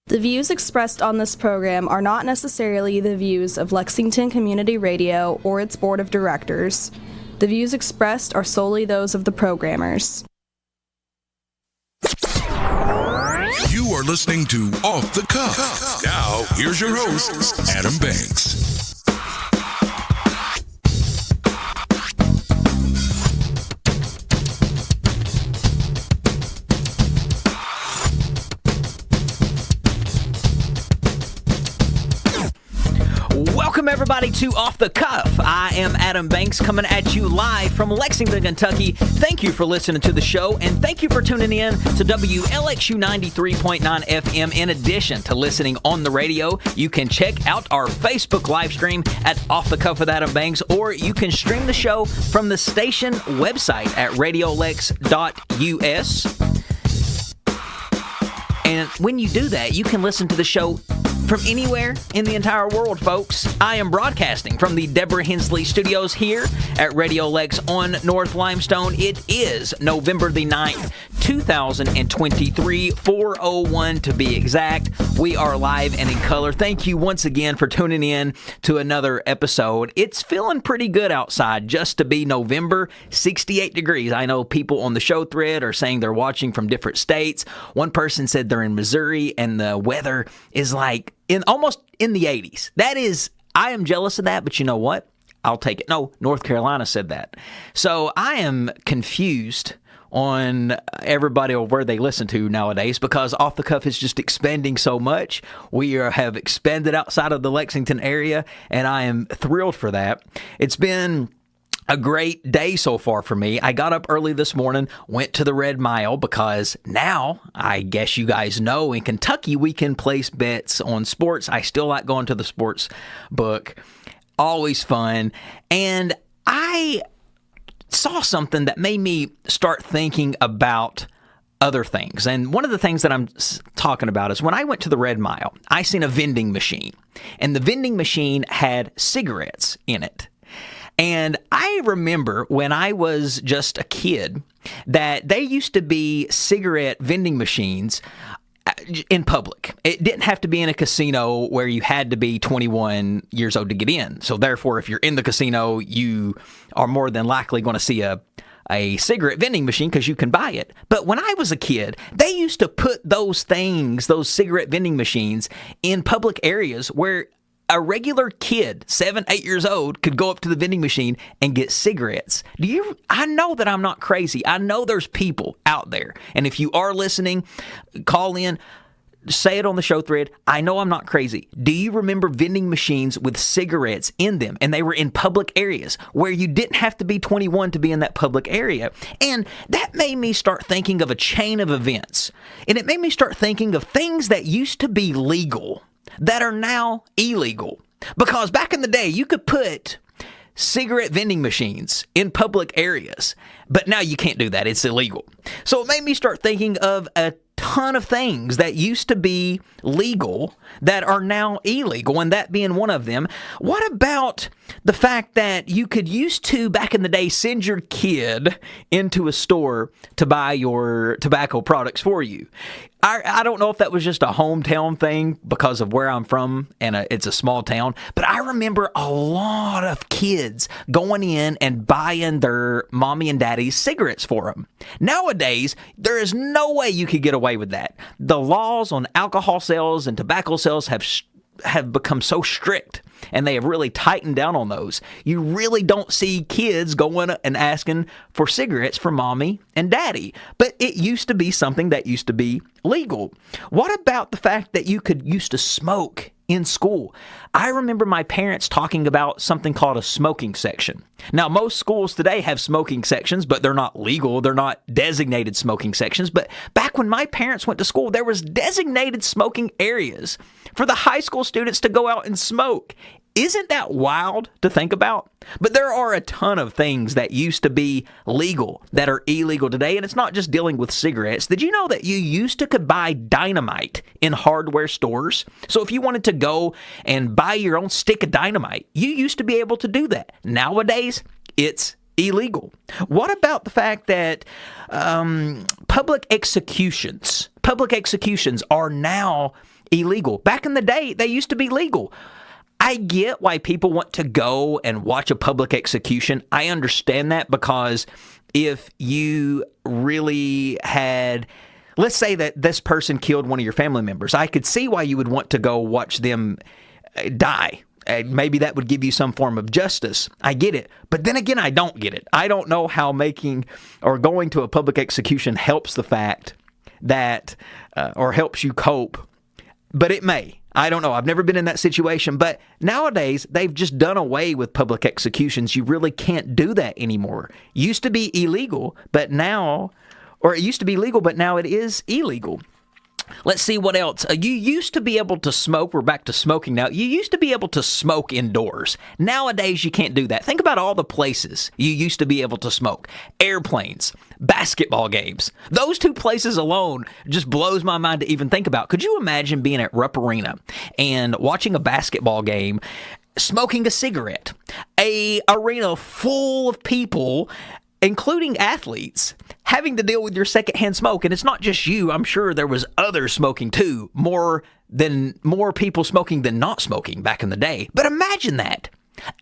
The views expressed on this program are not necessarily the views of Lexington Community Radio or its board of directors. The views expressed are solely those of the programmers. You are listening to Off the Cuff. Now, here's your host, Adam Banks. Welcome, everybody, to Off the Cuff. I am Adam Banks, coming at you live from Lexington, Kentucky. Thank you for listening to the show, and thank you for tuning in to WLXU 93.9 FM. In addition to listening on the radio, you can check out our Facebook live stream at Off the Cuff with Adam Banks, or you can stream the show from the station website at radiolex.us. And when you do that, you can listen to the show from anywhere in the entire world, folks. I am broadcasting from the Deborah Hensley Studios here at Radio Lex on North Limestone. It is November the 9th, 2023, 4:01 to be exact. We are live and in color. Thank you once again for tuning in to another episode. It's feeling pretty good outside just to be November, 68 degrees. I know people on the show thread are saying they're watching from different states. One person said they're in Missouri and the weather is like almost in the 80s. I am jealous of that, but you know what? I'll take it. No, North Carolina said that. So I am confused on everybody or where they listen to nowadays, because Off the Cuff is just expanding so much. We have expanded outside of the Lexington area, and I am thrilled for that. It's been a great day so far for me. I got up early this morning, went to the Red Mile, because now, I guess you guys know, in Kentucky, we can place bets on sports. I still like going to the sports book. Always fun. And I saw something that made me start thinking about other things. And one of the things that I'm talking about is when I went to the Red Mile, I seen a vending machine. And the vending machine had cigarettes in it. And I remember when I was just a kid that there used to be cigarette vending machines in public. It didn't have to be in a casino where you had to be 21 years old to get in. So therefore, if you're in the casino, you are more than likely going to see a cigarette vending machine because you can buy it. But when I was a kid, they used to put those cigarette vending machines in public areas where a regular kid, 7, 8 years old, could go up to the vending machine and get cigarettes. I know that I'm not crazy. I know there's people out there. And if you are listening, call in, say it on the show thread. I know I'm not crazy. Do you remember vending machines with cigarettes in them? And they were in public areas where you didn't have to be 21 to be in that public area. And that made me start thinking of a chain of events. And it made me start thinking of things that used to be legal that are now illegal. Because back in the day, you could put cigarette vending machines in public areas, but now you can't do that. It's illegal. So it made me start thinking of a ton of things that used to be legal that are now illegal, and that being one of them. What about the fact that you could used to, back in the day, send your kid into a store to buy your tobacco products for you? I don't know if that was just a hometown thing because of where I'm from, and it's a small town, but I remember a lot of kids going in and buying their mommy and daddy's cigarettes for them. Nowadays, there is no way you could get away with that. The laws on alcohol sales and tobacco sales have become so strict, and they have really tightened down on those. You really don't see kids going and asking for cigarettes from mommy and daddy, but it used to be something that used to be legal. What about the fact that you used to smoke in school? I remember my parents talking about something called a smoking section. Now, most schools today have smoking sections, but they're not legal. They're not designated smoking sections. But back when my parents went to school, there was designated smoking areas for the high school students to go out and smoke. Isn't that wild to think about? But there are a ton of things that used to be legal that are illegal today, and it's not just dealing with cigarettes. Did you know that you used to could buy dynamite in hardware stores? So if you wanted to go and buy your own stick of dynamite, you used to be able to do that. Nowadays, it's illegal. What about the fact that public executions are now illegal. Back in the day, they used to be legal. I get why people want to go and watch a public execution. I understand that, because if you really had, let's say that this person killed one of your family members, I could see why you would want to go watch them die. Maybe that would give you some form of justice. I get it. But then again, I don't get it. I don't know how making or going to a public execution helps the fact that, or helps you cope. But it may. I don't know. I've never been in that situation. But nowadays, they've just done away with public executions. You really can't do that anymore. Used to be illegal, but now, or it used to be legal, but now it is illegal. Let's see what else. You used to be able to smoke. We're back to smoking now. You used to be able to smoke indoors. Nowadays, you can't do that. Think about all the places you used to be able to smoke. Airplanes, basketball games. Those two places alone just blows my mind to even think about. Could you imagine being at Rupp Arena and watching a basketball game, smoking a cigarette, a arena full of people, including athletes, having to deal with your secondhand smoke? And it's not just you. I'm sure there was others smoking too. More people smoking than not smoking back in the day. But imagine that.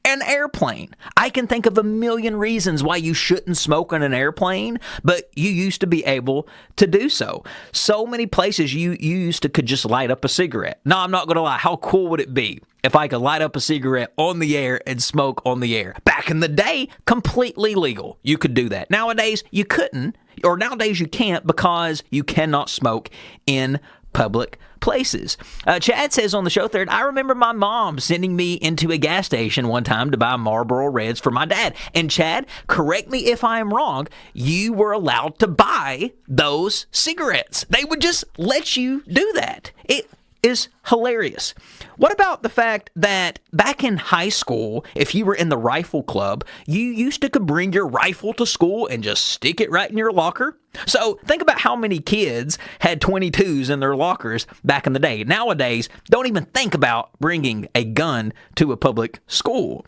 An airplane. I can think of a million reasons why you shouldn't smoke on an airplane, but you used to be able to do so. So many places you used to could just light up a cigarette. No, I'm not going to lie. How cool would it be if I could light up a cigarette on the air and smoke on the air? Back in the day, completely legal. You could do that. Nowadays, you couldn't, or nowadays you can't, because you cannot smoke in public places. Chad says on the show thread, I remember my mom sending me into a gas station one time to buy Marlboro Reds for my dad. And Chad, correct me if I'm wrong, you were allowed to buy those cigarettes. They would just let you do that. It is hilarious. What about the fact that back in high school, if you were in the rifle club, you used to could bring your rifle to school and just stick it right in your locker? So think about how many kids had 22s in their lockers back in the day. Nowadays, don't even think about bringing a gun to a public school.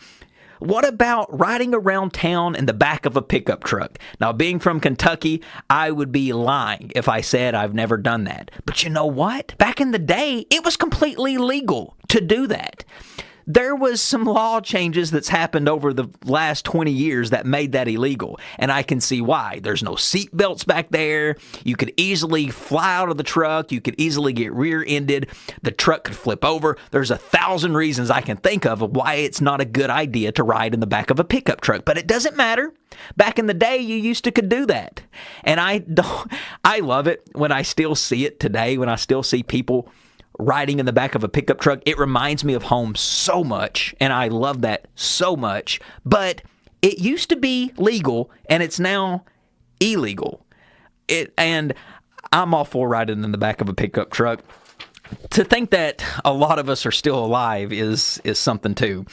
What about riding around town in the back of a pickup truck? Now, being from Kentucky, I would be lying if I said I've never done that. But you know what? Back in the day, it was completely legal to do that. There was some law changes that's happened over the last 20 years that made that illegal, and I can see why. There's no seat belts back there. You could easily fly out of the truck. You could easily get rear-ended. The truck could flip over. There's 1,000 reasons I can think of why it's not a good idea to ride in the back of a pickup truck, but it doesn't matter. Back in the day, you used to could do that, and I love it when I still see it today, when I still see people riding in the back of a pickup truck. It reminds me of home so much, and I love that so much. But it used to be legal, and it's now illegal. And I'm all for riding in the back of a pickup truck. To think that a lot of us are still alive is something too.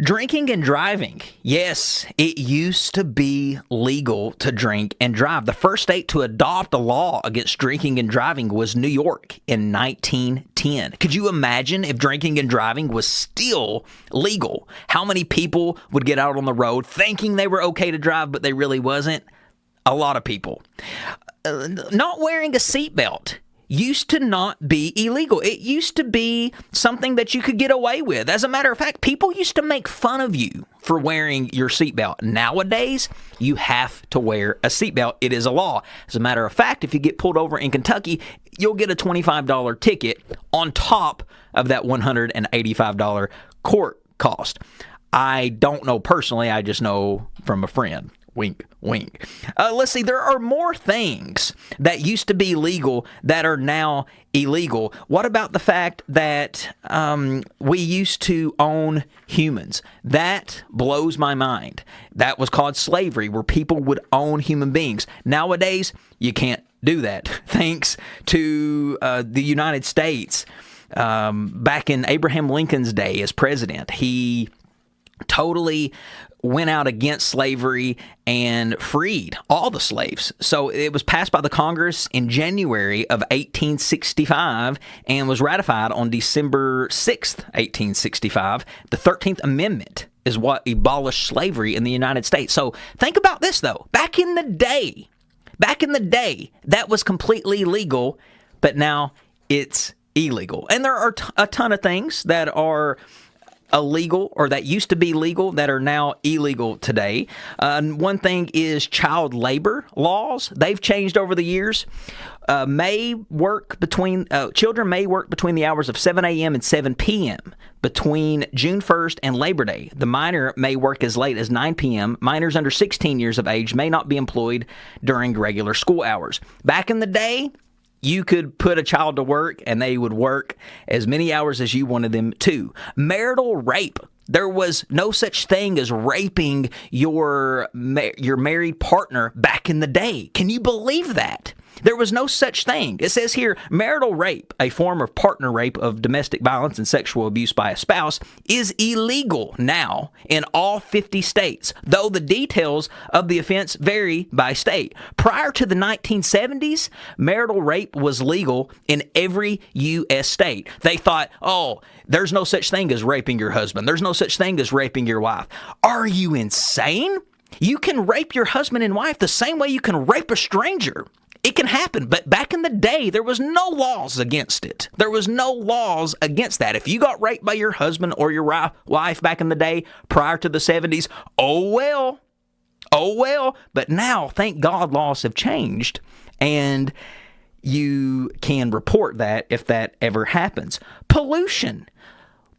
Drinking and driving. Yes, it used to be legal to drink and drive. The first state to adopt a law against drinking and driving was New York in 1910. Could you imagine if drinking and driving was still legal? How many people would get out on the road thinking they were okay to drive, but they really wasn't? A lot of people. Not wearing a seatbelt used to not be illegal. It used to be something that you could get away with. As a matter of fact, people used to make fun of you for wearing your seatbelt. Nowadays, you have to wear a seatbelt. It is a law. As a matter of fact, if you get pulled over in Kentucky, you'll get a $25 ticket on top of that $185 court cost. I don't know personally. I just know from a friend. Wink, wink. Let's see. There are more things that used to be legal that are now illegal. What about the fact that we used to own humans? That blows my mind. That was called slavery, where people would own human beings. Nowadays, you can't do that. Thanks to the United States. Back in Abraham Lincoln's day as president, he totally went out against slavery and freed all the slaves. So it was passed by the Congress in January of 1865 and was ratified on December 6th, 1865. The 13th Amendment is what abolished slavery in the United States. So think about this, though. Back in the day, that was completely legal, but now it's illegal. And there are a ton of things that are illegal or that used to be legal that are now illegal today. One thing is child labor laws. They've changed over the years. Children may work between the hours of 7 a.m. and 7 p.m. between June 1st and Labor Day. The minor may work as late as 9 p.m. Minors under 16 years of age may not be employed during regular school hours. Back in the day, you could put a child to work and they would work as many hours as you wanted them to. Marital rape. There was no such thing as raping your married partner back in the day. Can you believe that? There was no such thing. It says here, marital rape, a form of partner rape of domestic violence and sexual abuse by a spouse, is illegal now in all 50 states, though the details of the offense vary by state. Prior to the 1970s, marital rape was legal in every U.S. state. They thought, oh, there's no such thing as raping your husband. There's no such thing as raping your wife. Are you insane? You can rape your husband and wife the same way you can rape a stranger. It can happen, but back in the day, there was no laws against it. There was no laws against that. If you got raped by your husband or your wife back in the day prior to the 70s, oh well. But now, thank God, laws have changed, and you can report that if that ever happens. Pollution.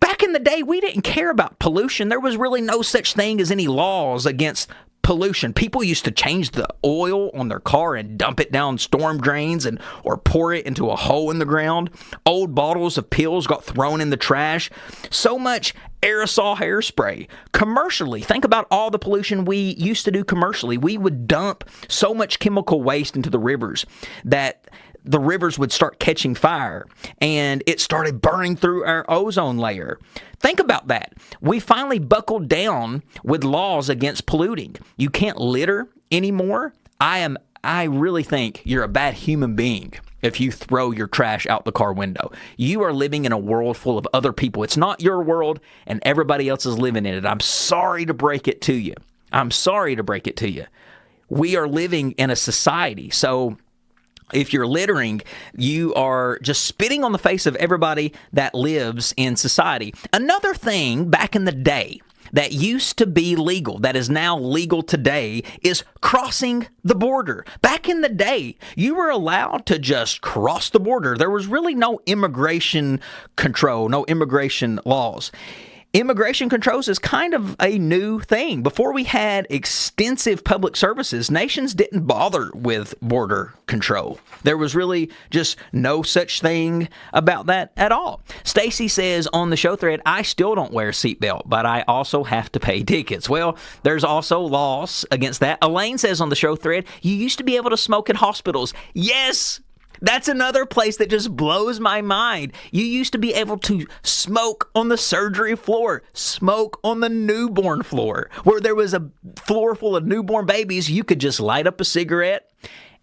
Back in the day, we didn't care about pollution. There was really no such thing as any laws against pollution. People used to change the oil on their car and dump it down storm drains or pour it into a hole in the ground. Old bottles of pills got thrown in the trash. So much aerosol hairspray. Commercially, think about all the pollution we used to do commercially. We would dump so much chemical waste into the rivers that the rivers would start catching fire, and it started burning through our ozone layer. Think about that. We finally buckled down with laws against polluting. You can't litter anymore. I really think you're a bad human being if you throw your trash out the car window. You are living in a world full of other people. It's not your world, and everybody else is living in it. I'm sorry to break it to you. We are living in a society, so if you're littering, you are just spitting on the face of everybody that lives in society. Another thing back in the day that used to be legal, that is now legal today, is crossing the border. Back in the day, you were allowed to just cross the border. There was really no immigration control, no immigration laws. Immigration controls is kind of a new thing. Before we had extensive public services, nations didn't bother with border control. There was really just no such thing about that at all. Stacy says on the show thread, I still don't wear a seatbelt, but I also have to pay tickets. Well, there's also laws against that. Elaine says on the show thread, you used to be able to smoke in hospitals. Yes! That's another place that just blows my mind. You used to be able to smoke on the surgery floor, smoke on the newborn floor, where there was a floor full of newborn babies. You could just light up a cigarette,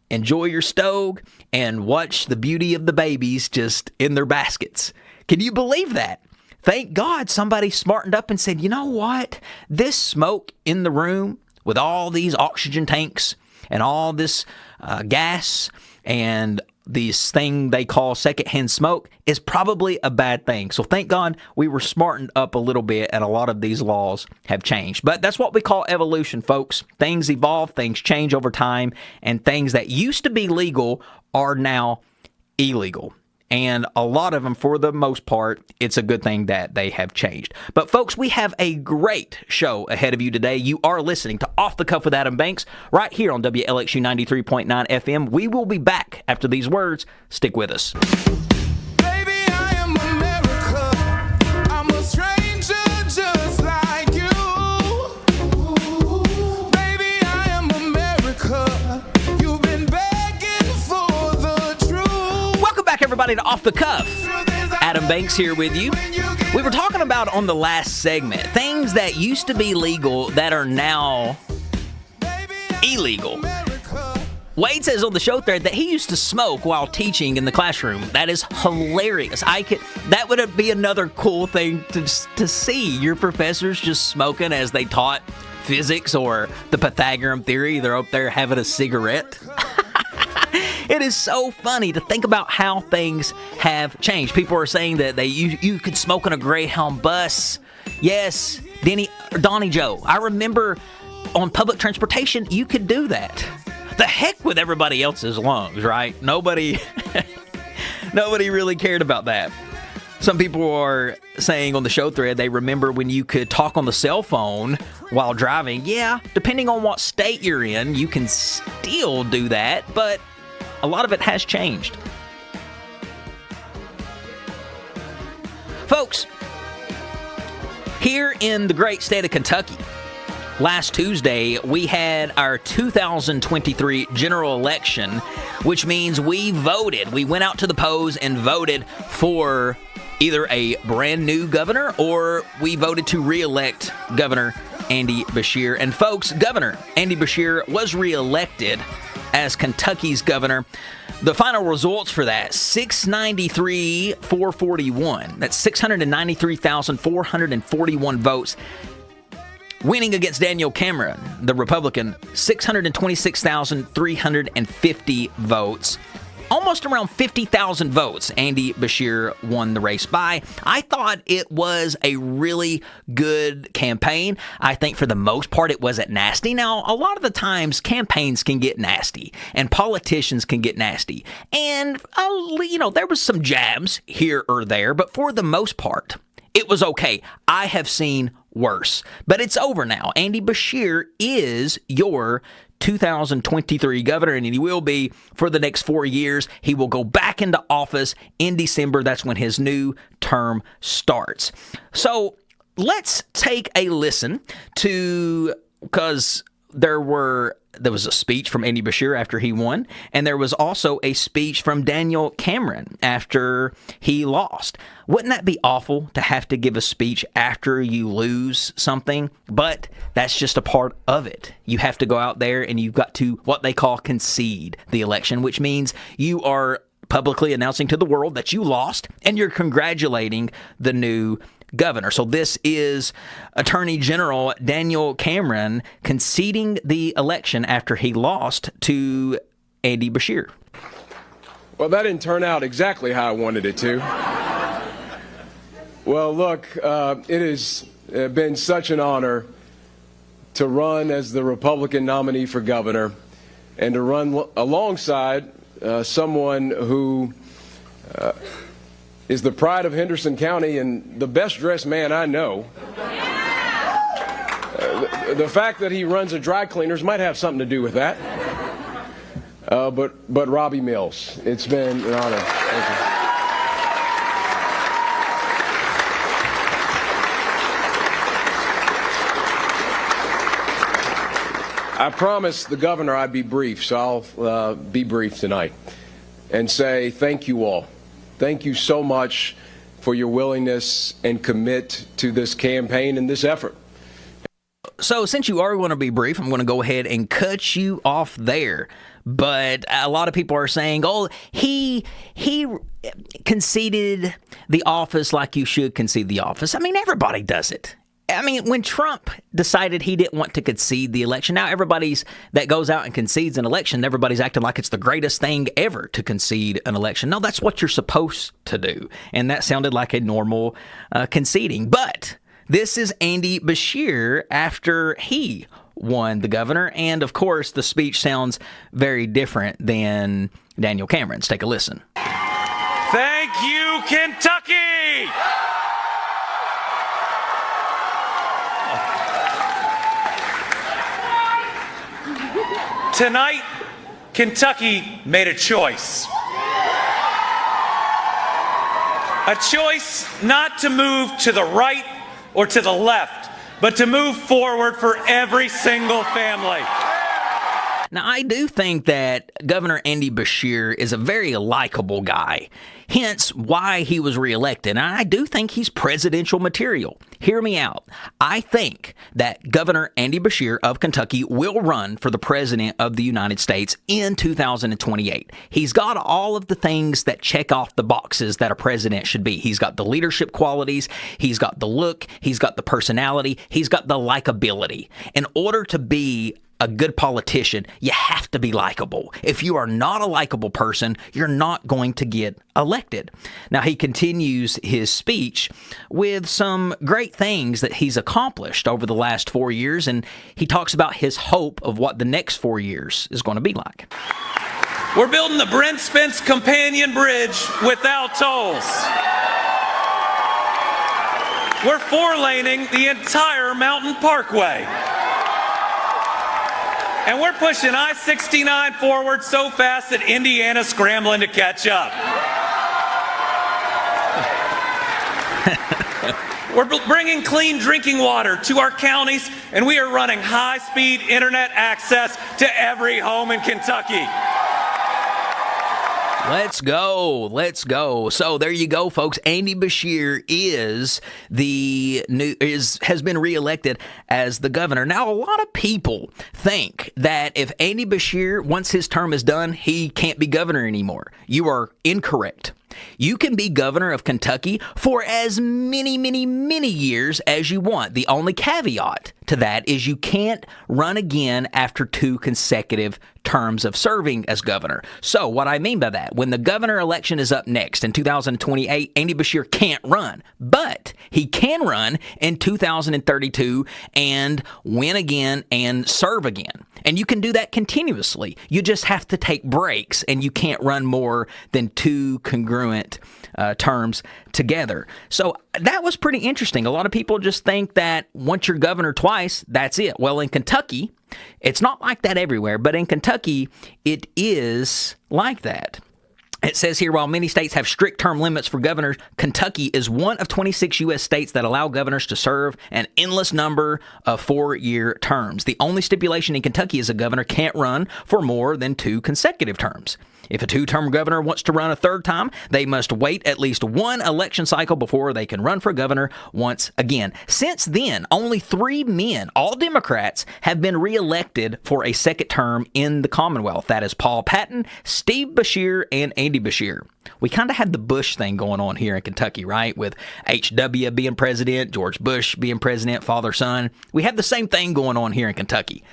enjoy your stove, and watch the beauty of the babies just in their baskets. Can you believe that? Thank God somebody smartened up and said, you know what? This smoke in the room with all these oxygen tanks and all this gas and this thing they call secondhand smoke is probably a bad thing. So thank God we were smartened up a little bit, and a lot of these laws have changed. But that's what we call evolution, folks. Things evolve, things change over time, and things that used to be legal are now illegal. And a lot of them, for the most part, it's a good thing that they have changed. But folks, we have a great show ahead of you today. You are listening to Off the Cuff with Adam Banks right here on WLXU 93.9 FM. We will be back after these words. Stick with us. Baby, I am America. I'm a stranger just like you. Baby, I am America. You've been begging for the truth. Welcome back, everybody, to Off the Cuff. Adam Banks here with you. We were talking about on the last segment things that used to be legal that are now illegal. Wade says on the show thread that he used to smoke while teaching in the classroom. That is hilarious. That would be another cool thing to see. Your professors just smoking as they taught physics or the Pythagorean theory. They're up there having a cigarette. It is so funny to think about how things have changed. People are saying that you could smoke on a Greyhound bus. Yes, Donnie Joe. I remember on public transportation, you could do that. The heck with everybody else's lungs, right? Nobody really cared about that. Some people are saying on the show thread they remember when you could talk on the cell phone while driving. Yeah, depending on what state you're in, you can still do that, but a lot of it has changed. Folks, here in the great state of Kentucky, last Tuesday, we had our 2023 general election, which means we voted. We went out to the polls and voted for either a brand new governor or we voted to re-elect Governor Andy Beshear. And folks, Governor Andy Beshear was re-elected as Kentucky's governor. The final results for that, 693,441. That's 693,441 votes. Winning against Daniel Cameron, the Republican, 626,350 votes. Almost around 50,000 votes Andy Beshear won the race by. I thought it was a really good campaign. I think for the most part it wasn't nasty. Now, a lot of the times campaigns can get nasty and politicians can get nasty. And, there was some jabs here or there, but for the most part, it was okay. I have seen worse. But it's over now. Andy Beshear is your 2023 governor, and he will be for the next 4 years. He will go back into office in December. That's when his new term starts. So let's take a listen to, because there was a speech from Andy Beshear after he won, and there was also a speech from Daniel Cameron after he lost. Wouldn't that be awful to have to give a speech after you lose something? But that's just a part of it. You have to go out there and you've got to what they call concede the election, which means you are publicly announcing to the world that you lost and you're congratulating the new governor. So this is Attorney General Daniel Cameron conceding the election after he lost to Andy Beshear. Well, that didn't turn out exactly how I wanted it to. Well, look, it has been such an honor to run as the Republican nominee for governor and to run alongside someone who is the pride of Henderson County and the best-dressed man I know. The fact that he runs a dry cleaners might have something to do with that. But Robbie Mills, it's been an honor. Thank you. I promised the governor I'd be brief, so I'll be brief tonight and say thank you all. Thank you so much for your willingness and commit to this campaign and this effort. So since you are going to be brief, I'm going to go ahead and cut you off there. But a lot of people are saying, oh, he conceded the office like you should concede the office. I mean, everybody does it. I mean, when Trump decided he didn't want to concede the election, now everybody's that goes out and concedes an election, everybody's acting like it's the greatest thing ever to concede an election. No, that's what you're supposed to do. And that sounded like a normal conceding. But this is Andy Beshear after he won the governor. And, of course, the speech sounds very different than Daniel Cameron's. Take a listen. Thank you, Kentucky! Tonight, Kentucky made a choice. A choice not to move to the right or to the left, but to move forward for every single family. Now, I do think that Governor Andy Beshear is a very likable guy, hence why he was reelected. And I do think he's presidential material. Hear me out. I think that Governor Andy Beshear of Kentucky will run for the president of the United States in 2028. He's got all of the things that check off the boxes that a president should be. He's got the leadership qualities, he's got the look, he's got the personality, he's got the likability. In order to be a good politician, you have to be likable. If you are not a likable person, you're not going to get elected. Now, he continues his speech with some great things that he's accomplished over the last 4 years, and he talks about his hope of what the next 4 years is going to be like. We're building the Brent Spence Companion Bridge without tolls. We're 4-laning the entire Mountain Parkway. And we're pushing I-69 forward so fast that Indiana's scrambling to catch up. We're bringing clean drinking water to our counties, and we are running high-speed internet access to every home in Kentucky. Let's go. Let's go. So there you go, folks. Andy Beshear has been reelected as the governor. Now, a lot of people think that if Andy Beshear, once his term is done, he can't be governor anymore. You are incorrect. You can be governor of Kentucky for as many, many, many years as you want. The only caveat to that is you can't run again after 2 consecutive terms of serving as governor. So what I mean by that, when the governor election is up next in 2028, Andy Beshear can't run, but he can run in 2032 and win again and serve again. And you can do that continuously. You just have to take breaks, and you can't run more than 2 congruent terms together. So that was pretty interesting. A lot of people just think that once you're governor twice, that's it. Well, in Kentucky, it's not like that everywhere, but in Kentucky, it is like that. It says here, while many states have strict term limits for governors, Kentucky is one of 26 U.S. states that allow governors to serve an endless number of 4-year terms. The only stipulation in Kentucky is a governor can't run for more than 2 consecutive terms. If a 2-term governor wants to run a 3rd time, they must wait at least 1 election cycle before they can run for governor once again. Since then, only 3 men, all Democrats, have been reelected for a 2nd term in the Commonwealth. That is Paul Patton, Steve Beshear, and Andy Beshear. We kind of had the Bush thing going on here in Kentucky, right? With H.W. being president, George Bush being president, father, son. We have the same thing going on here in Kentucky.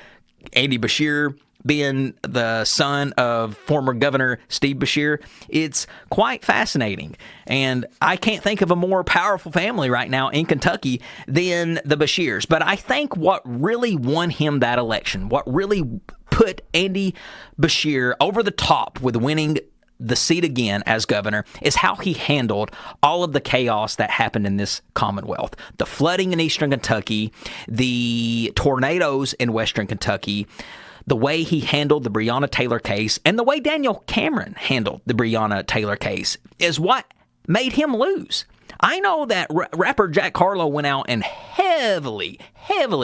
Andy Beshear being the son of former Governor Steve Beshear. It's quite fascinating. And I can't think of a more powerful family right now in Kentucky than the Beshears. But I think what really won him that election, what really put Andy Beshear over the top with winning the seat again as governor, is how he handled all of the chaos that happened in this Commonwealth. The flooding in eastern Kentucky, the tornadoes in western Kentucky, the way he handled the Breonna Taylor case, and the way Daniel Cameron handled the Breonna Taylor case is what made him lose. I know that rapper Jack Harlow went out and heavily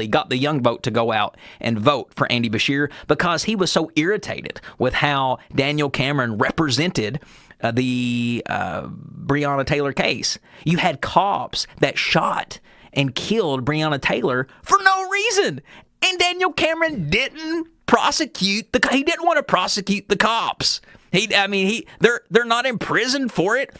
got the young vote to go out and vote for Andy Beshear because he was so irritated with how Daniel Cameron represented the Breonna Taylor case. You had cops that shot and killed Breonna Taylor for no reason. And Daniel Cameron didn't he didn't want to prosecute the cops. They're not in prison for it.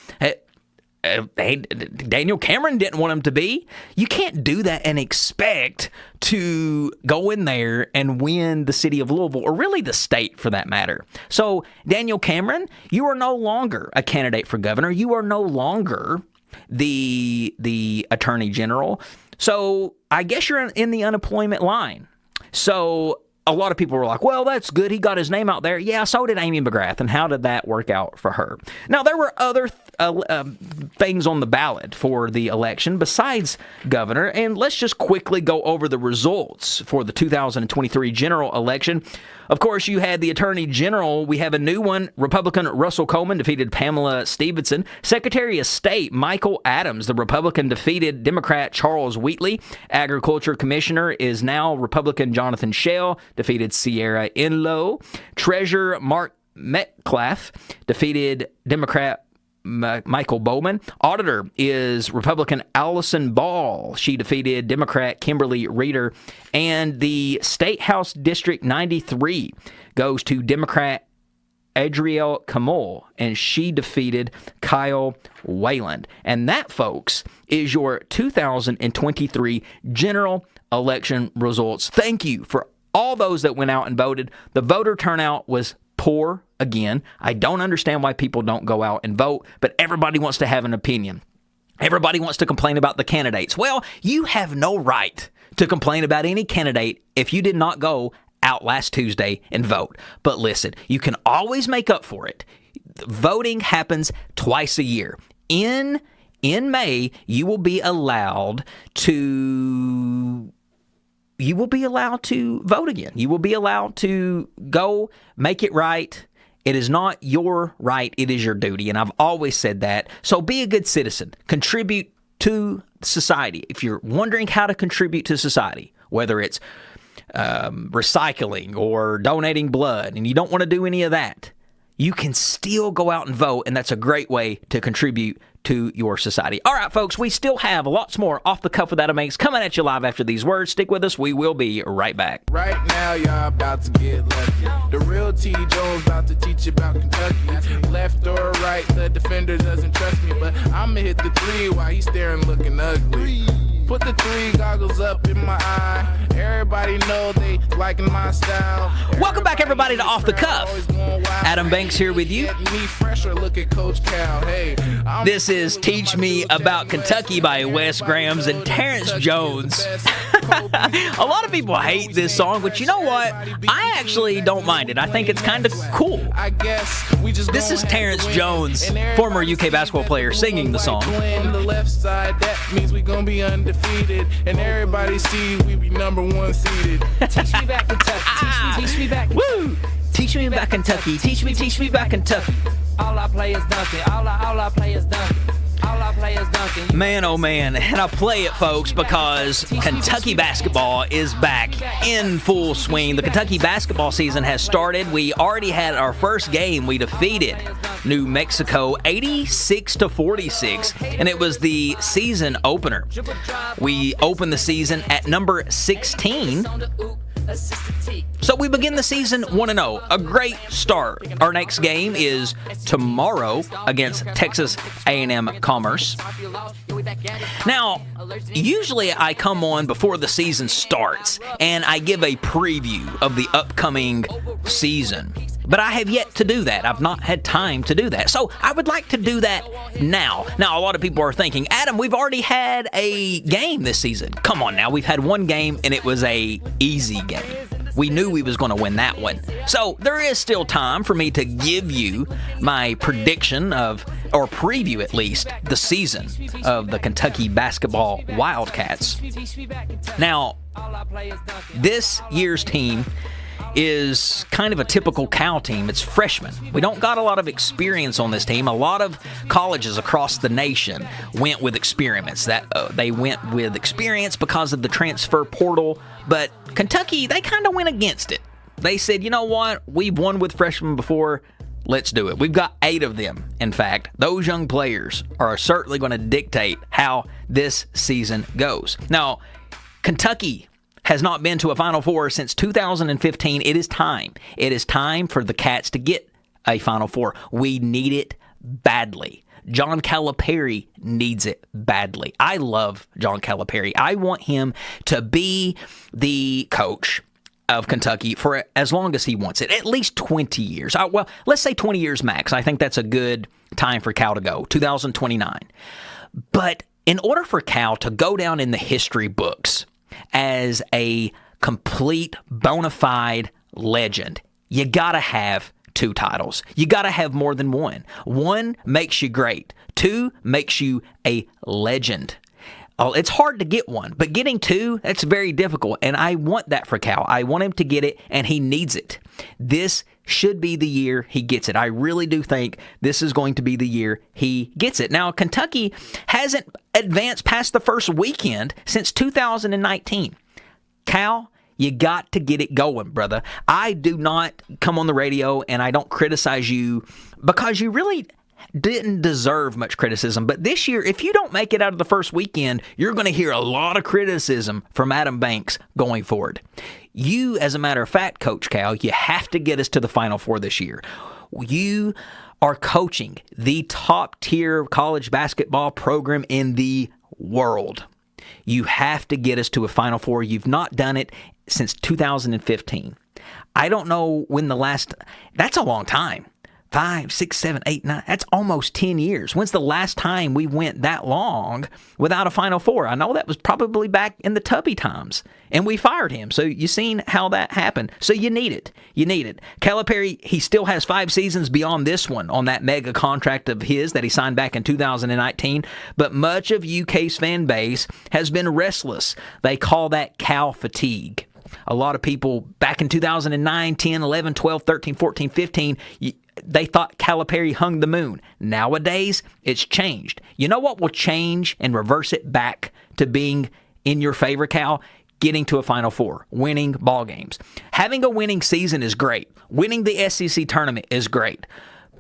Daniel Cameron didn't want him to be. You can't do that and expect to go in there and win the city of Louisville, or really the state for that matter. So, Daniel Cameron, you are no longer a candidate for governor. You are no longer the attorney general. So, I guess you're in the unemployment line. So, a lot of people were like, well, that's good. He got his name out there. Yeah, so did Amy McGrath. And how did that work out for her? Now, there were other things on the ballot for the election besides governor. And let's just quickly go over the results for the 2023 general election. Of course, you had the Attorney General. We have a new one. Republican Russell Coleman defeated Pamela Stevenson. Secretary of State Michael Adams, the Republican, defeated Democrat Charles Wheatley. Agriculture Commissioner is now Republican Jonathan Schell, defeated Sierra Enlow. Treasurer Mark Metcalf defeated Democrat Michael Bowman. Auditor is Republican Allison Ball. She defeated Democrat Kimberly Reeder. And the State House District 93 goes to Democrat Adrielle Kamel, and she defeated Kyle Wayland. And that, folks, is your 2023 general election results. Thank you for all those that went out and voted. The voter turnout was poor again. I don't understand why people don't go out and vote, but everybody wants to have an opinion. Everybody wants to complain about the candidates. Well, you have no right to complain about any candidate if you did not go out last Tuesday and vote. But listen, you can always make up for it. Voting happens twice a year. In May, you will be allowed to vote again. You will be allowed to go make it right. It is not your right, it is your duty. And I've always said that. So be a good citizen. Contribute to society. If you're wondering how to contribute to society, whether it's recycling or donating blood, and you don't want to do any of that, you can still go out and vote, and that's a great way to contribute to your society. All right, folks, we still have lots more Off the Cuff with Adam Banks coming at you live after these words. Stick with us. We will be right back. Right now, y'all about to get lucky. The real T. Jones about to teach you about Kentucky. Left or right, the defender doesn't trust me, but I'ma hit the three while he's staring looking ugly. Put the three goggles up in my eye. Everybody know they liking my style. Welcome back, everybody, to Off the Cuff. Adam Banks here with you. This is Teach Me About Kentucky by Wes Grahams and Terrence Jones. A lot of people hate this song, but you know what? I actually don't mind it. I think it's kind of cool. This is Terrence Jones, former UK basketball player, singing the song. The left side, that means we gonna be undefeated, and everybody see we be number one seeded. Teach me back Kentucky. Teach me back Kentucky. Woo! Teach me about Kentucky. Teach me about Kentucky. All I play is dunking. All I play is dunking. All I play is dunking. Man, oh man, and I play it, folks, because Kentucky basketball is back in full swing. The Kentucky basketball season has started. We already had our first game. We defeated New Mexico 86-46, and it was the season opener. We opened the season at number 16. So we begin the season 1-0, a great start. Our next game is tomorrow against Texas A&M Commerce. Now, usually I come on before the season starts and I give a preview of the upcoming season. But I have yet to do that. I've not had time to do that. So I would like to do that now. Now, a lot of people are thinking, Adam, we've already had a game this season. Come on now. We've had one game, and it was a easy game. We knew we was going to win that one. So there is still time for me to give you my prediction of, or preview at least, the season of the Kentucky basketball Wildcats. Now, this year's team is kind of a typical Cal team. It's freshmen. We don't got a lot of experience on this team. A lot of colleges across the nation went with experiments. They went with experience because of the transfer portal, but Kentucky, they kind of went against it. They said, you know what? We've won with freshmen before. Let's do it. We've got 8 of them. In fact, those young players are certainly going to dictate how this season goes. Now, Kentucky has not been to a Final Four since 2015. It is time. It is time for the Cats to get a Final Four. We need it badly. John Calipari needs it badly. I love John Calipari. I want him to be the coach of Kentucky for as long as he wants it, at least 20 years. Well, let's say 20 years max. I think that's a good time for Cal to go, 2029. But in order for Cal to go down in the history books as a complete bona fide legend, you got to have 2 titles. You got to have more than one. 1 makes you great. 2 makes you a legend. Oh, it's hard to get 1, but getting 2, that's very difficult, and I want that for Cal. I want him to get it, and he needs it. This should be the year he gets it. I really do think this is going to be the year he gets it. Now, Kentucky hasn't advanced past the first weekend since 2019. Cal, you got to get it going, brother. I do not come on the radio and I don't criticize you because you really didn't deserve much criticism. But this year, if you don't make it out of the first weekend, you're going to hear a lot of criticism from Adam Banks going forward. You, as a matter of fact, Coach Cal, you have to get us to the Final Four this year. You are coaching the top-tier college basketball program in the world. You have to get us to a Final Four. You've not done it since 2015. I don't know when the last, that's a long time. 5, 6, 7, 8, 9, that's almost 10 years. When's the last time we went that long without a Final Four? I know that was probably back in the Tubby times, and we fired him. So you seen how that happened. So you need it. You need it. Calipari, he still has 5 seasons beyond this one on that mega contract of his that he signed back in 2019, but much of UK's fan base has been restless. They call that Cal fatigue. A lot of people back in 2009, 10, 11, 12, 13, 14, 15, they thought Calipari hung the moon. Nowadays, it's changed. You know what will change and reverse it back to being in your favor, Cal? Getting to a Final Four, winning ball games. Having a winning season is great. Winning the SEC tournament is great.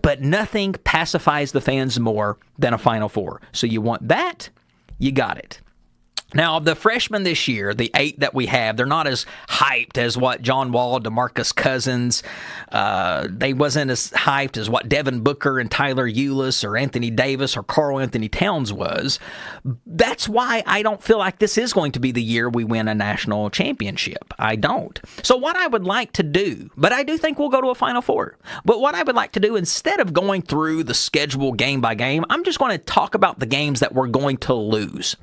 But nothing pacifies the fans more than a Final Four. So you want that, you got it. Now, the freshmen this year, the 8 that we have, they're not as hyped as what John Wall, DeMarcus Cousins. They wasn't as hyped as what Devin Booker and Tyler Ulis or Anthony Davis or Karl Anthony Towns was. That's why I don't feel like this is going to be the year we win a national championship. I don't. So what I would like to do, but I do think we'll go to a Final Four. But what I would like to do, instead of going through the schedule game by game, I'm just going to talk about the games that we're going to lose.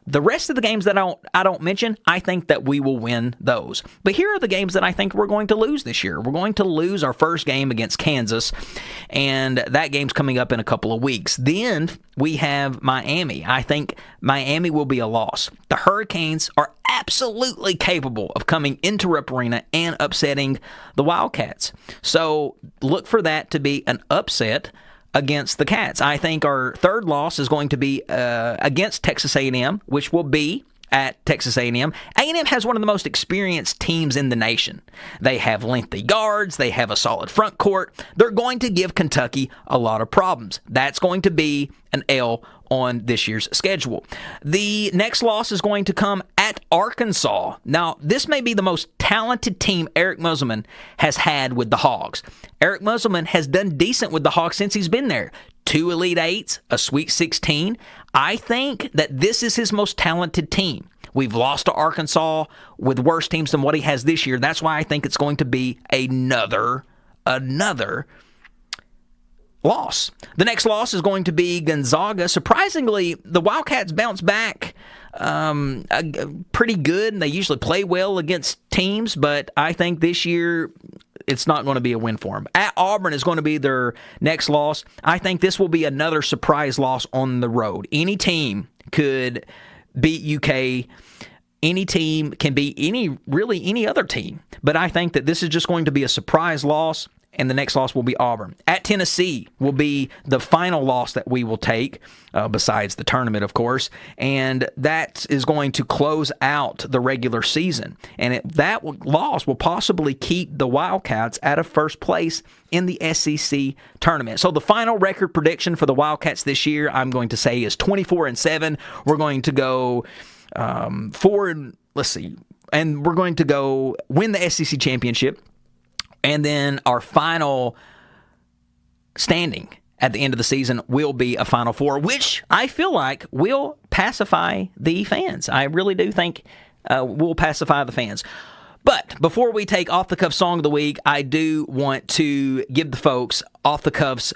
The rest of the games that I don't mention, I think that we will win those. But here are the games that I think we're going to lose this year. We're going to lose our first game against Kansas, and that game's coming up in a couple of weeks. Then we have Miami. I think Miami will be a loss. The Hurricanes are absolutely capable of coming into Rupp Arena and upsetting the Wildcats. So look for that to be an upset against the Cats. I think our third loss is going to be against Texas A&M, which will be at Texas A&M. A&M has one of the most experienced teams in the nation. They have lengthy guards. They have a solid front court. They're going to give Kentucky a lot of problems. That's going to be an L on this year's schedule. The next loss is going to come at Arkansas. Now, this may be the most talented team Eric Musselman has had with the Hogs. Eric Musselman has done decent with the Hogs since he's been there. 2 Elite Eights, a Sweet 16. I think that this is his most talented team. We've lost to Arkansas with worse teams than what he has this year. That's why I think it's going to be another loss. The next loss is going to be Gonzaga. Surprisingly, the Wildcats bounce back pretty good. They usually play well against teams, but I think this year it's not going to be a win for them. At Auburn is going to be their next loss. I think this will be another surprise loss on the road. Any team could beat UK. Any team can beat any other team. But I think that this is just going to be a surprise loss, and the next loss will be Auburn. At Tennessee will be the final loss that we will take, besides the tournament, of course, and that is going to close out the regular season. And that loss will possibly keep the Wildcats out of first place in the SEC tournament. So the final record prediction for the Wildcats this year, I'm going to say, is 24-7. We're going to go and we're going to go win the SEC championship. And then our final standing at the end of the season will be a Final Four, which I feel like will pacify the fans. I really do think will pacify the fans. But before we take Off the Cuff Song of the Week, I do want to give the folks Off the Cuff's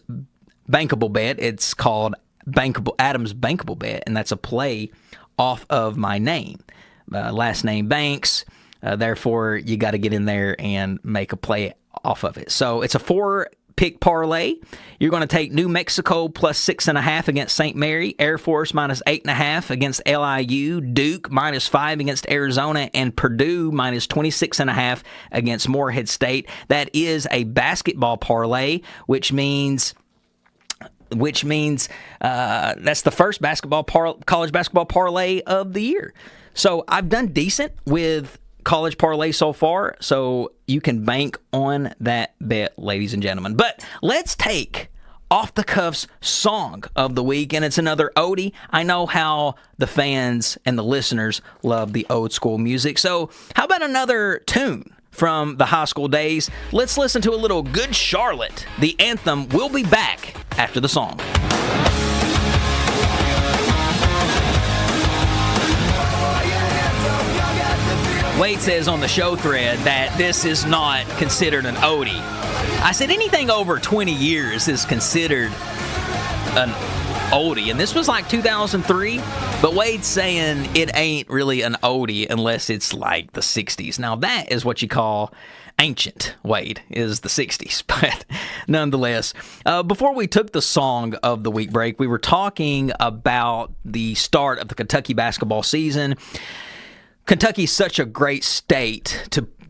Bankable Bet. It's called Adam's Bankable Bet, and that's a play off of my name. Last name Banks. Therefore, you got to get in there and make a play off of it. So it's a 4-pick parlay. You're going to take New Mexico plus 6.5 against St. Mary, Air Force minus 8.5 against LIU, Duke minus 5 against Arizona, and Purdue minus 26.5 against Morehead State. That is a basketball parlay, which means that's the first college basketball parlay of the year. So I've done decent with college parlay so far, so you can bank on that bet, ladies and gentlemen. But let's take Off the Cuff's Song of the Week, and it's another oldie. I know how the fans and the listeners love the old school music, so how about another tune from the high school days? Let's listen to a little Good Charlotte, the anthem. We'll be back after the song. Wade says on the show thread that this is not considered an oldie. I said anything over 20 years is considered an oldie, and this was like 2003, but Wade's saying it ain't really an oldie unless it's like the 60s. Now that is what you call ancient, Wade, is the 60s, but nonetheless. Before we took the Song of the Week break, we were talking about the start of the Kentucky basketball season. Kentucky's such a great state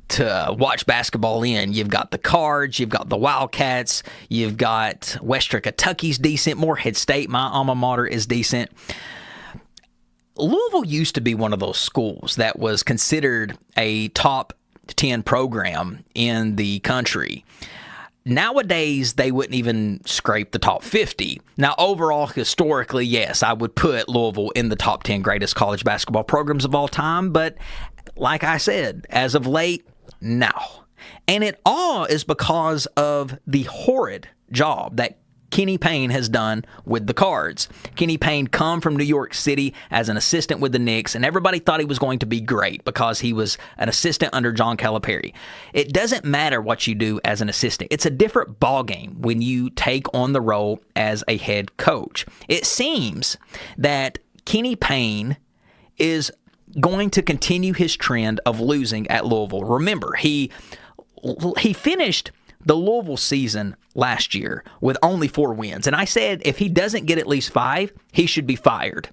to watch basketball in. You've got the Cards, you've got the Wildcats, you've got Western Kentucky's decent, Morehead State, my alma mater, is decent. Louisville used to be one of those schools that was considered a top 10 program in the country. Nowadays, they wouldn't even scrape the top 50. Now, overall, historically, yes, I would put Louisville in the top 10 greatest college basketball programs of all time, but like I said, as of late, no. And it all is because of the horrid job that Kenny Payne has done with the Cards. Kenny Payne come from New York City as an assistant with the Knicks, and everybody thought he was going to be great because he was an assistant under John Calipari. It doesn't matter what you do as an assistant. It's a different ballgame when you take on the role as a head coach. It seems that Kenny Payne is going to continue his trend of losing at Louisville. Remember, he finished the Louisville season last year with only 4 wins. And I said if he doesn't get at least 5, he should be fired.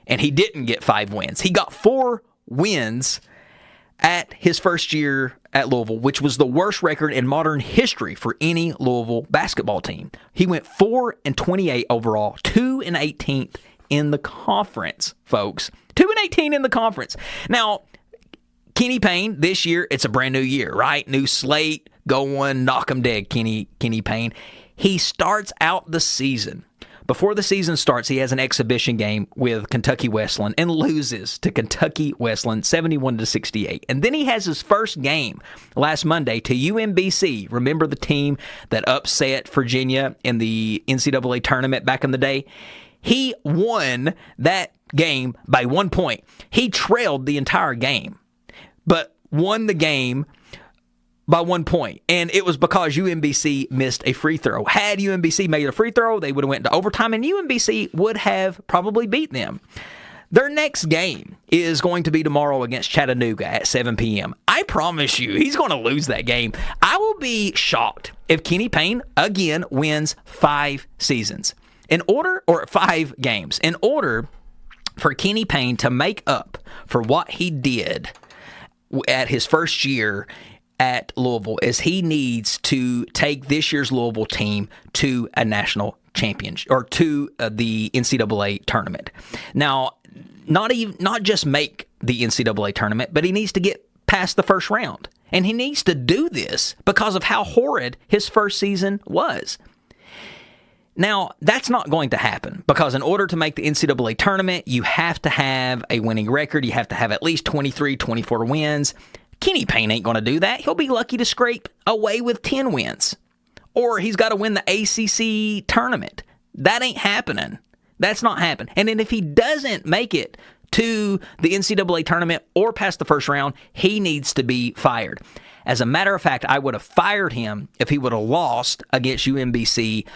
And he didn't get 5 wins. He got 4 wins at his first year at Louisville, which was the worst record in modern history for any Louisville basketball team. He went 4-28 overall, 2-18 in the conference, folks. 2-18 in the conference. Now, Kenny Payne, this year, it's a brand new year, right? New slate, going, knock 'em dead, Kenny Payne. He starts out the season. Before the season starts, he has an exhibition game with Kentucky Wesleyan and loses to Kentucky Wesleyan 71-68. And then he has his first game last Monday to UMBC. Remember the team that upset Virginia in the NCAA tournament back in the day? He won that game by 1 point. He trailed the entire game, but won the game by 1 point, and it was because UMBC missed a free throw. Had UMBC made a free throw, they would have went into overtime, and UMBC would have probably beat them. Their next game is going to be tomorrow against Chattanooga at 7 p.m. I promise you, he's going to lose that game. I will be shocked if Kenny Payne, again, wins 5 seasons. 5 games. In order for Kenny Payne to make up for what he did at his first year at Louisville, is he needs to take this year's Louisville team to a national championship, or to the NCAA tournament. Now, not just make the NCAA tournament, but he needs to get past the first round. And he needs to do this because of how horrid his first season was. Now, that's not going to happen because in order to make the NCAA tournament, you have to have a winning record. You have to have at least 23, 24 wins. Kenny Payne ain't going to do that. He'll be lucky to scrape away with 10 wins. Or he's got to win the ACC tournament. That ain't happening. That's not happening. And then if he doesn't make it to the NCAA tournament or past the first round, he needs to be fired. As a matter of fact, I would have fired him if he would have lost against UMBC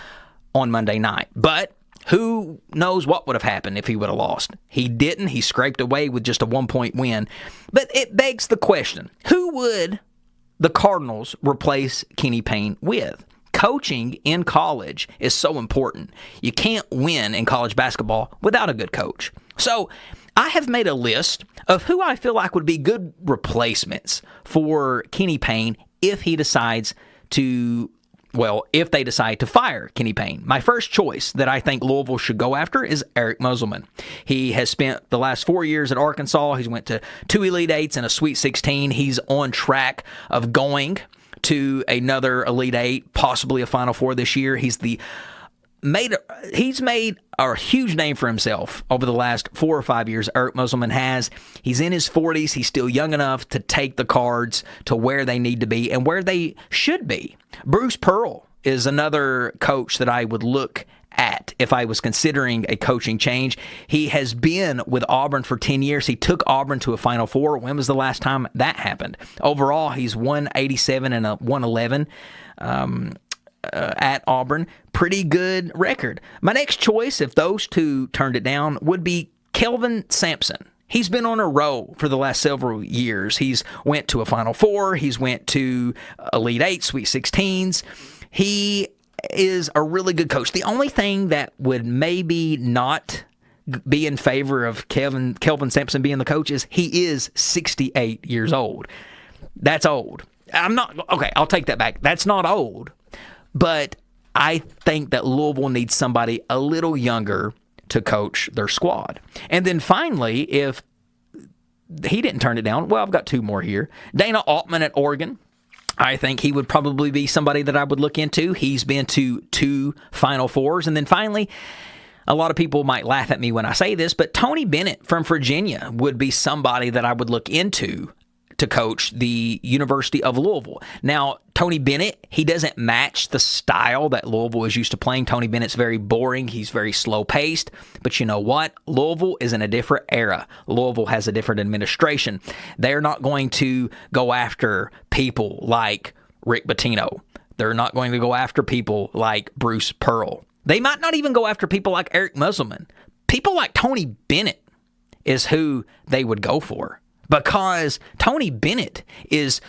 on Monday night. But who knows what would have happened if he would have lost. He didn't. He scraped away with just a 1-point win. But it begs the question, who would the Cardinals replace Kenny Payne with? Coaching in college is so important. You can't win in college basketball without a good coach. So I have made a list of who I feel like would be good replacements for Kenny Payne if he decides to if they decide to fire Kenny Payne. My first choice that I think Louisville should go after is Eric Musselman. He has spent the last 4 years at Arkansas. He's went to 2 Elite Eights and a Sweet 16. He's on track of going to another Elite Eight, possibly a Final Four this year. He's made a huge name for himself over the last 4 or 5 years. Eric Musselman has. He's in his 40s. He's still young enough to take the Cards to where they need to be and where they should be. Bruce Pearl is another coach that I would look at if I was considering a coaching change. He has been with Auburn for 10 years. He took Auburn to a Final Four. When was the last time that happened? Overall, he's 187 and a 111 at Auburn. Pretty good record. My next choice, if those two turned it down, would be Kelvin Sampson. He's been on a roll for the last several years. He's went to a Final Four. He's went to Elite Eight, Sweet 16s. He is a really good coach. The only thing that would maybe not be in favor of Kelvin Sampson being the coach is he is 68 years old. That's old. I'll take that back. That's not old. But I think that Louisville needs somebody a little younger to coach their squad. And then finally, if he didn't turn it down, well, I've got two more here. Dana Altman at Oregon. I think he would probably be somebody that I would look into. He's been to 2 Final Fours. And then finally, a lot of people might laugh at me when I say this, but Tony Bennett from Virginia would be somebody that I would look into to coach the University of Louisville. Now, Tony Bennett, he doesn't match the style that Louisville is used to playing. Tony Bennett's very boring. He's very slow-paced. But you know what? Louisville is in a different era. Louisville has a different administration. They're not going to go after people like Rick Pitino. They're not going to go after people like Bruce Pearl. They might not even go after people like Eric Musselman. People like Tony Bennett is who they would go for. Because Tony Bennett is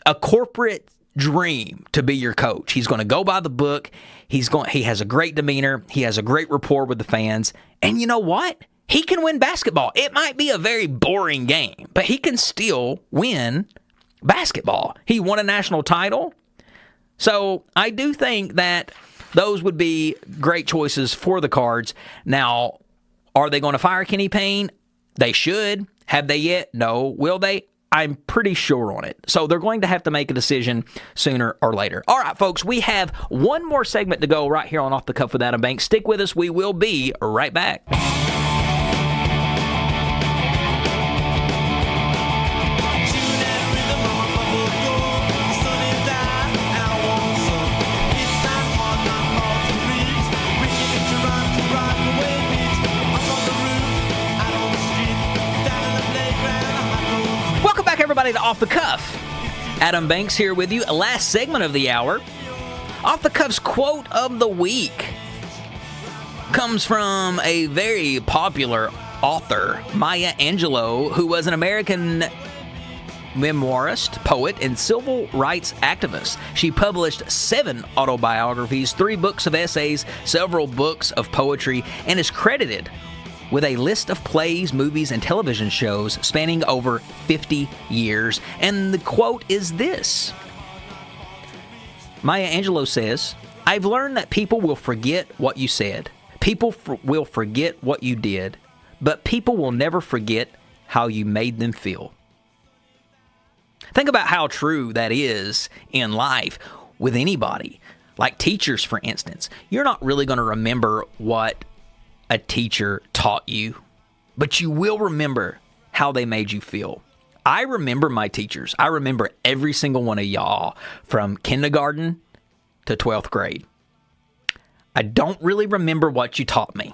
a corporate dream to be your coach. He's going to go by the book. He has a great demeanor. He has a great rapport with the fans. And you know what? He can win basketball. It might be a very boring game, but he can still win basketball. He won a national title. So I do think that those would be great choices for the Cards. Now, are they going to fire Kenny Payne? They should. Have they yet? No. Will they? I'm pretty sure on it. So they're going to have to make a decision sooner or later. All right, folks, we have one more segment to go right here on Off the Cuff with Adam Banks. Stick with us. We will be right back. Everybody to Off the Cuff. Adam Banks here with you. Last segment of the hour. Off the Cuff's quote of the week comes from a very popular author, Maya Angelou, who was an American memoirist, poet, and civil rights activist. She published 7 autobiographies, 3 books of essays, several books of poetry, and is credited with a list of plays, movies, and television shows spanning over 50 years. And the quote is this. Maya Angelou says, "I've learned that people will forget what you said. People will forget what you did, but people will never forget how you made them feel." Think about how true that is in life with anybody. Like teachers, for instance. You're not really going to remember what a teacher taught you, but you will remember how they made you feel. I remember my teachers. I remember every single one of y'all from kindergarten to 12th grade. I don't really remember what you taught me,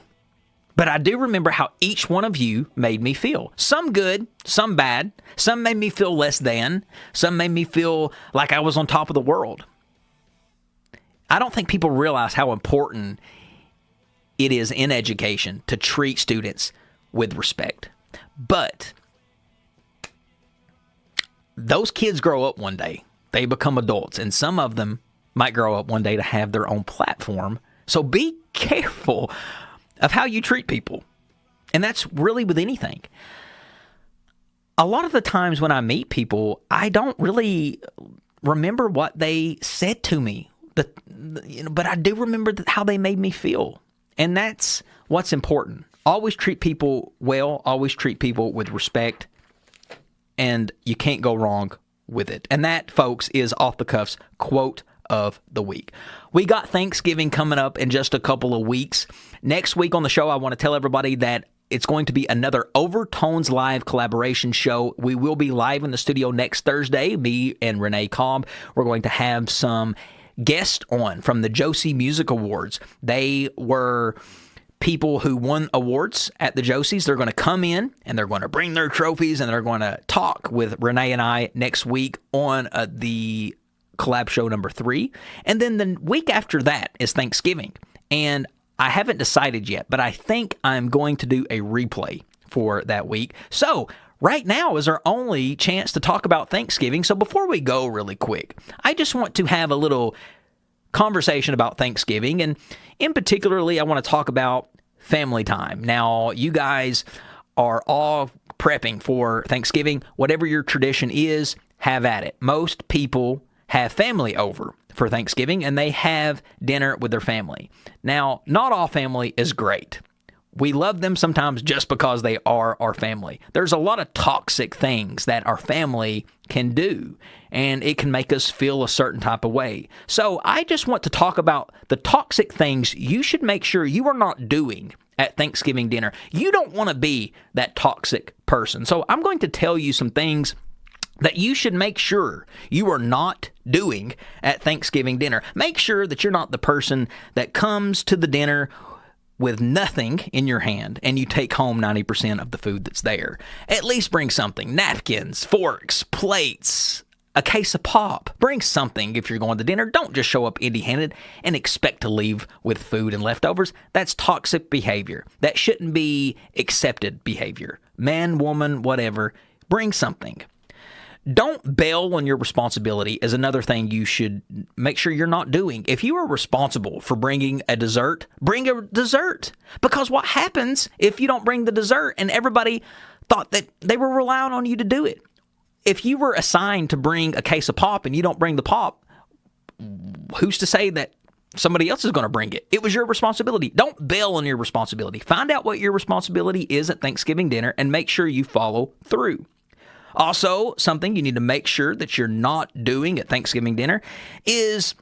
but I do remember how each one of you made me feel. Some good, some bad. Some made me feel less than. Some made me feel like I was on top of the world. I don't think people realize how important it is in education to treat students with respect. But those kids grow up one day. They become adults, and some of them might grow up one day to have their own platform. So be careful of how you treat people. And that's really with anything. A lot of the times when I meet people, I don't really remember what they said to me, but I do remember how they made me feel. And that's what's important. Always treat people well. Always treat people with respect. And you can't go wrong with it. And that, folks, is Off the Cuff's quote of the week. We got Thanksgiving coming up in just a couple of weeks. Next week on the show, I want to tell everybody that it's going to be another Overtones Live collaboration show. We will be live in the studio next Thursday, me and Renee Cobb. We're going to have some guests on from the Josie Music Awards. They were people who won awards at the Josies. They're going to come in and they're going to bring their trophies and they're going to talk with Renee and I next week on the collab show number 3. And then the week after that is Thanksgiving. And I haven't decided yet, but I think I'm going to do a replay for that week. So right now is our only chance to talk about Thanksgiving. So before we go really quick, I just want to have a little conversation about Thanksgiving. And in particularly, I want to talk about family time. Now, you guys are all prepping for Thanksgiving. Whatever your tradition is, have at it. Most people have family over for Thanksgiving, and they have dinner with their family. Now, not all family is great. We love them sometimes just because they are our family. There's a lot of toxic things that our family can do, and it can make us feel a certain type of way. So I just want to talk about the toxic things you should make sure you are not doing at Thanksgiving dinner. You don't want to be that toxic person. So I'm going to tell you some things that you should make sure you are not doing at Thanksgiving dinner. Make sure that you're not the person that comes to the dinner with nothing in your hand and you take home 90% of the food that's there. At least bring something. Napkins, forks, plates, a case of pop. Bring something if you're going to dinner. Don't just show up empty-handed and expect to leave with food and leftovers. That's toxic behavior. That shouldn't be accepted behavior. Man, woman, whatever. Bring something. Don't bail on your responsibility is another thing you should make sure you're not doing. If you are responsible for bringing a dessert, bring a dessert. Because what happens if you don't bring the dessert and everybody thought that they were relying on you to do it? If you were assigned to bring a case of pop and you don't bring the pop, who's to say that somebody else is going to bring it? It was your responsibility. Don't bail on your responsibility. Find out what your responsibility is at Thanksgiving dinner and make sure you follow through. Also, something you need to make sure that you're not doing at Thanksgiving dinner is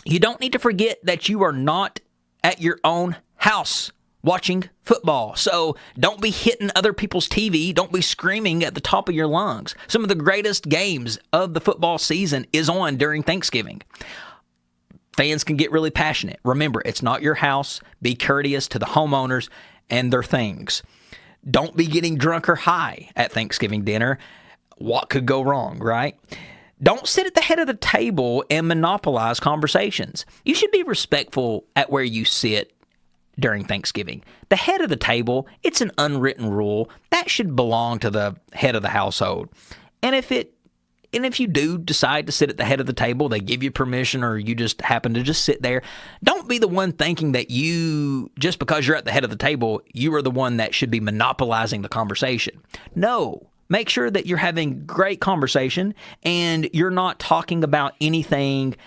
you don't need to forget that you are not at your own house watching football. So don't be hitting other people's TV. Don't be screaming at the top of your lungs. Some of the greatest games of the football season is on during Thanksgiving. Fans can get really passionate. Remember, it's not your house. Be courteous to the homeowners and their things. Don't be getting drunk or high at Thanksgiving dinner. What could go wrong, right? Don't sit at the head of the table and monopolize conversations. You should be respectful at where you sit during Thanksgiving. The head of the table, it's an unwritten rule. That should belong to the head of the household. And if you do decide to sit at the head of the table, they give you permission or you just happen to just sit there, don't be the one thinking that you, just because you're at the head of the table, you are the one that should be monopolizing the conversation. No. Make sure that you're having great conversation and you're not talking about anything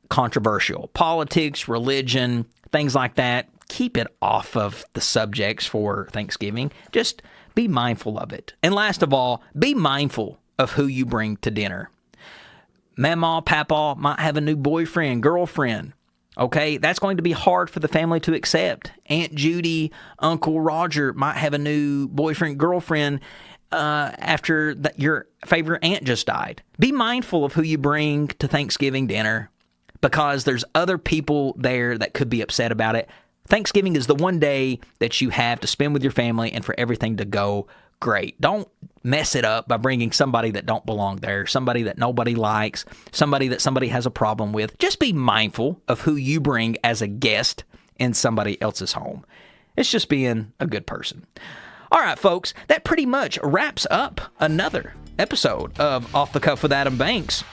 controversial. Politics, religion, things like that. Keep it off of the subjects for Thanksgiving. Just be mindful of it. And last of all, be mindful of who you bring to dinner. Mama, Papa might have a new boyfriend, girlfriend. Okay, that's going to be hard for the family to accept. Aunt Judy, Uncle Roger might have a new boyfriend, girlfriend after your favorite aunt just died. Be mindful of who you bring to Thanksgiving dinner because there's other people there that could be upset about it. Thanksgiving is the one day that you have to spend with your family and for everything to go great. Don't mess it up by bringing somebody that don't belong there, somebody that nobody likes, somebody that somebody has a problem with. Just be mindful of who you bring as a guest in somebody else's home. It's just being a good person. All right, folks, that pretty much wraps up another episode of Off the Cuff with Adam Banks.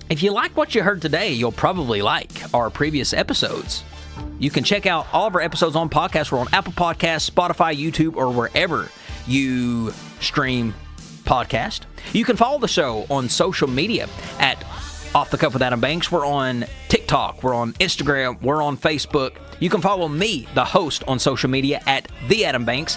If you like what you heard today, you'll probably like our previous episodes. You can check out all of our episodes on podcasts. We're on Apple Podcasts, Spotify, YouTube, or wherever you stream podcast. You can follow the show on social media at Off the Cuff with Adam Banks. We're on TikTok. We're on Instagram. We're on Facebook. You can follow me, the host, on social media at The Adam Banks.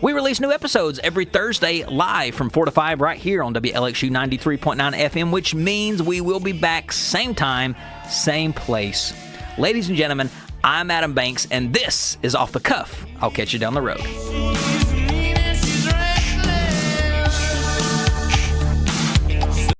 We release new episodes every Thursday live from 4 to 5 right here on WLXU 93.9 FM, which means we will be back same time, same place. Ladies and gentlemen, I'm Adam Banks, and this is Off the Cuff. I'll catch you down the road.